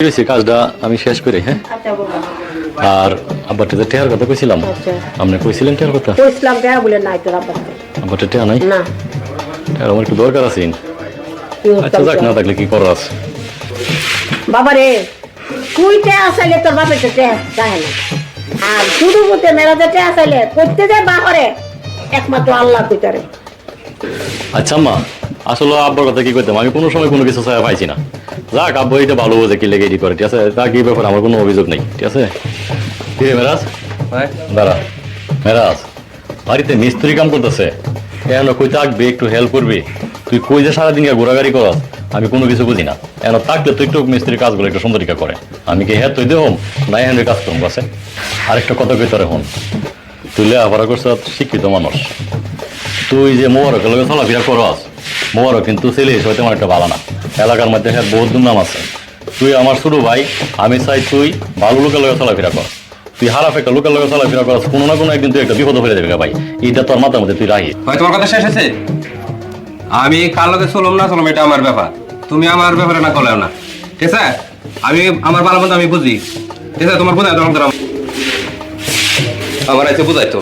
হয়েছে কাজটা আমি শেষ করি, হ্যাঁ। আচ্ছা বাবা। আর আব্বাটা যে টেহার কথা কইছিলাম, আচ্ছা। আপনি কইছিলেন টেহার কথা? কইছিলাম দেয়া বলে নাই তোর আব্বাকে। আব্বাটা টেহা নাই? না। টেহার আমার একটু দরকার আছে। কি আচ্ছা যাক, না থাকলে কি করার আছে। বাবা রে, তুই টেয়া চাইলে তোর বাপের টেয়া চায় না। আর শুধু বলতে মেলাতে টেয়া চাইলে করতে যায় বাহরে একমাত্র আল্লাহ কইতারে। আচ্ছা মা, আসলে আব্বার কথা কি করতাম, আমি কোনো সময় কোনো কিছু চাই পাইছি না। যাক, আব্বা এটা ভালো বোঝে কি লেগে এডি করে, ঠিক আছে। তা কি ব্যাপার, আমার কোনো অভিযোগ নেই, ঠিক আছে। কি রে মেরাজ, দাঁড়া। মেরাজ বাড়িতে মিস্ত্রি কাম করতেছে, কেন কই থাকবি, একটু হেল্প করবি। তুই কই যে সারাদিন ঘোরাঘুরি করস, আমি কোনো কিছু বুঝি না। এন থাকলে তুই একটু মিস্ত্রির কাজগুলো একটু সুন্দরিকা করে। আমি কি হ্যাঁ তুই দে হোম নাই হ্যান্ডের কাজ করুন কাছে। আরেকটা কথা কই তোরে হন, তুই লেখাপড়া করছ, শিক্ষিত মানুষ। তুই যে মোবারকের লগে চলাফেরা করস, মোবারক কিন্তু ছেলে হিসেবে তেমন একটা ভালো না। এলাকার মধ্যে হ্যাঁ বহুত দুর্নাম আছে। তুই আমার ছোট ভাই, আমি চাই তুই ভালো লোকের লগে চলাফেরা কর। তুই হারাফ একটা লোকের লগে চলাফেরা করস, কোনো না কোনো একদিন তুই একটা বিপদ হয়ে যাবে ভাই। এইটা তোর মাথার মধ্যে তুই রাখি। ভাই তোমার কথা শেষ আছে। আমি কার লগে চলম না চলম এটা আমার ব্যাপার, তুমি আমার ব্যাপারে না করলেও না, ঠিক আছে। আমি আমার ভালো মন্দ আমি বুঝি, ঠিক আছে। তোমার বোঝাই দরকার আমার আছে, বুঝাই তো।